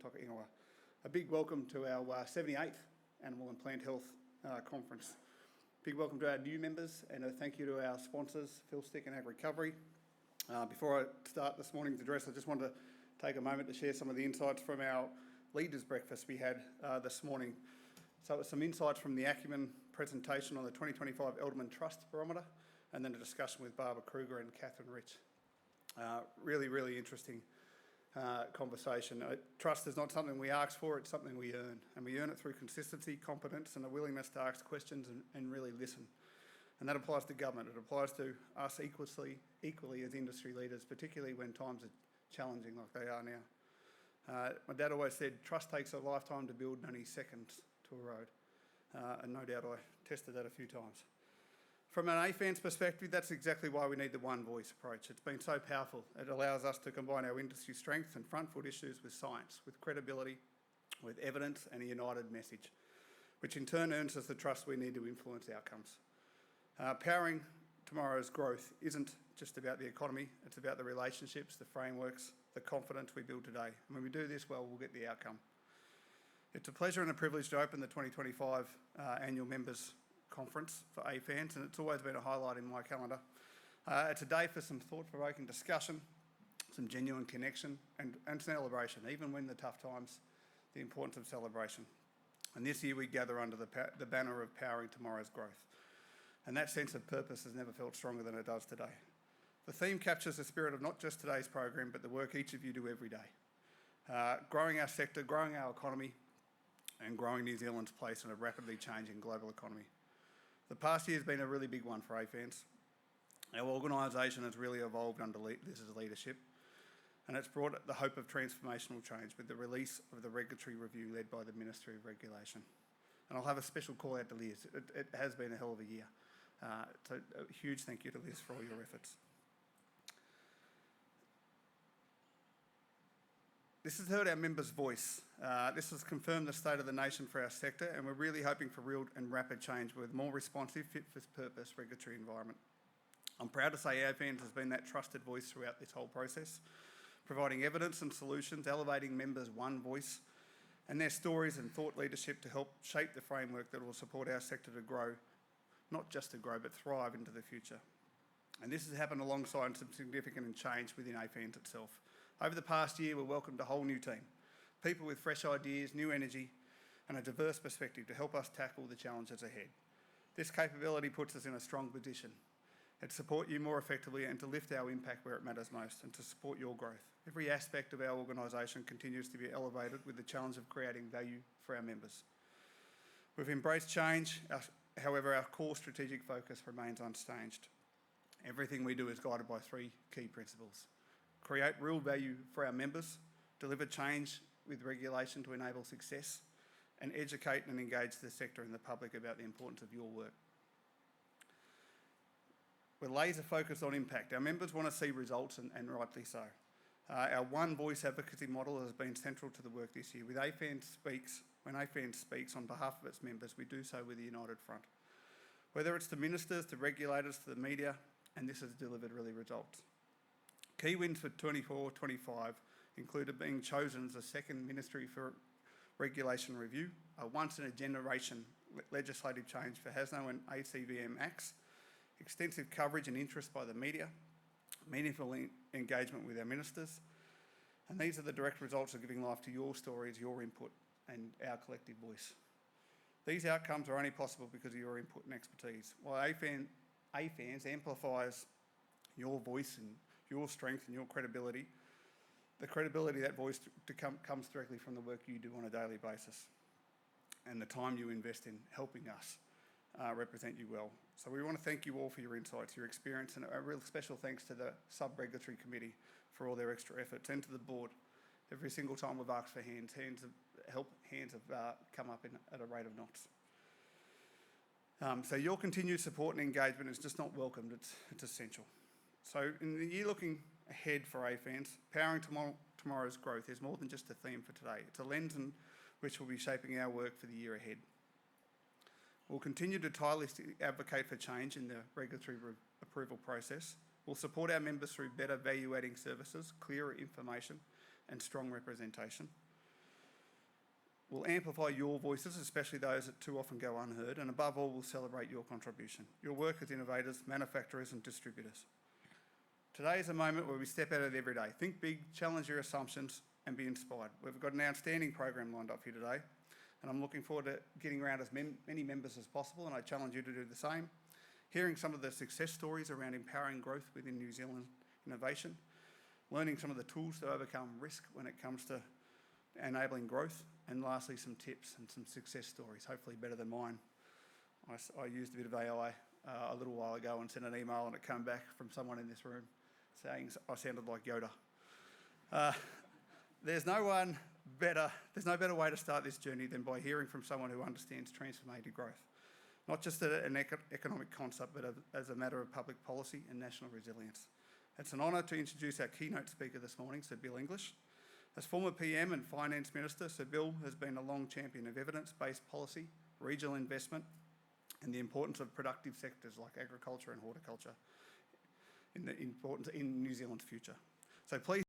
Toka Ingoa. A big welcome to our 78th Animal and Plant Health Conference. Big welcome to our new members and a thank you to our sponsors, Phil Stick and Ag Recovery. Before I start this morning's address, I just wanted to take a moment to share some of the insights from our leaders' breakfast we had this morning. So it was some insights from the Acumen presentation on the 2025 Elderman Trust Barometer, and then a discussion with Barbara Kruger and Catherine Rich. Really interesting conversation. Trust is not something we ask for, it's something we earn. And we earn it through consistency, competence and a willingness to ask questions and really listen. And that applies to government. It applies to us equally as industry leaders, particularly when times are challenging like they are now. My dad always said, trust takes a lifetime to build and only seconds to erode. And no doubt I tested that a few times. From an APHANZ perspective, that's exactly why we need the one voice approach. It's been so powerful. It allows us to combine our industry strengths and front foot issues with science, with credibility, with evidence and a united message, which in turn earns us the trust we need to influence outcomes. Powering tomorrow's growth isn't just about the economy, it's about the relationships, the frameworks, the confidence we build today. And when we do this well, we'll get the outcome. It's a pleasure and a privilege to open the 2025 Annual Members Conference for APHANZ, and it's always been a highlight in my calendar. It's a day for some thought-provoking discussion, some genuine connection and celebration, even when the tough times, the importance of celebration. And this year we gather under the banner of powering tomorrow's growth. And that sense of purpose has never felt stronger than it does today. The theme captures the spirit of not just today's program, but the work each of you do every day. Growing our sector, growing our economy, and growing New Zealand's place in a rapidly changing global economy. The past year has been a really big one for APHANZ. Our organisation has really evolved under Liz's leadership, and it's brought the hope of transformational change with the release of the regulatory review led by the Ministry of Regulation. And I'll have a special call out to Liz. It has been a hell of a year. So a huge thank you to Liz for all your efforts. This has heard our members' voice. This has confirmed the state of the nation for our sector, and we're really hoping for real and rapid change with more responsive, fit-for-purpose regulatory environment. I'm proud to say APHANZ has been that trusted voice throughout this whole process, providing evidence and solutions, elevating members' one voice, and their stories and thought leadership to help shape the framework that will support our sector to grow, not just to grow, but thrive into the future. And this has happened alongside some significant change within APHANZ itself. Over the past year, we welcomed a whole new team, people with fresh ideas, new energy, and a diverse perspective to help us tackle the challenges ahead. This capability puts us in a strong position to support you more effectively and to lift our impact where it matters most and to support your growth. Every aspect of our organisation continues to be elevated with the challenge of creating value for our members. We've embraced change, however, our core strategic focus remains unchanged. Everything we do is guided by three key principles. Create real value for our members, deliver change with regulation to enable success, and educate and engage the sector and the public about the importance of your work. We're laser focused on impact. Our members want to see results and rightly so. Our one voice advocacy model has been central to the work this year. When APHANZ speaks on behalf of its members, we do so with a united front. Whether it's to ministers, to regulators, to the media, and this has delivered really results. Key wins for 24-25 included being chosen as the second Ministry for Regulation review, a once-in-a-generation legislative change for HASNO and ACVM Acts, extensive coverage and interest by the media, meaningful engagement with our ministers, and these are the direct results of giving life to your stories, your input, and our collective voice. These outcomes are only possible because of your input and expertise. While APHANZ amplifies your voice and your strength and your credibility, the credibility of that voice comes directly from the work you do on a daily basis and the time you invest in helping us represent you well. So we want to thank you all for your insights, your experience, and a real special thanks to the Sub-Regulatory Committee for all their extra efforts and to the board. Every single time we've asked for hands have come up at a rate of knots. So your continued support and engagement is just not welcomed, it's essential. So in the year looking ahead for APHANZ, powering tomorrow's growth is more than just a theme for today. It's a lens in which will be shaping our work for the year ahead. We'll continue to tirelessly advocate for change in the regulatory approval process. We'll support our members through better value-adding services, clearer information and strong representation. We'll amplify your voices, especially those that too often go unheard, and above all, we'll celebrate your contribution, your work as innovators, manufacturers and distributors. Today is a moment where we step out of the everyday. Think big, challenge your assumptions and be inspired. We've got an outstanding program lined up here today, and I'm looking forward to getting around as many members as possible, and I challenge you to do the same. Hearing some of the success stories around empowering growth within New Zealand innovation, learning some of the tools to overcome risk when it comes to enabling growth, and lastly, some tips and some success stories, hopefully better than mine. I used a bit of AI a little while ago and sent an email, and it came back from someone in this room saying I sounded like Yoda. There's no better way to start this journey than by hearing from someone who understands transformative growth, not just an economic concept, but as a matter of public policy and national resilience. It's an honour to introduce our keynote speaker this morning, Sir Bill English. As former PM and Finance Minister, Sir Bill has been a long champion of evidence-based policy, regional investment, and the importance of productive sectors like agriculture and horticulture in New Zealand's future. So please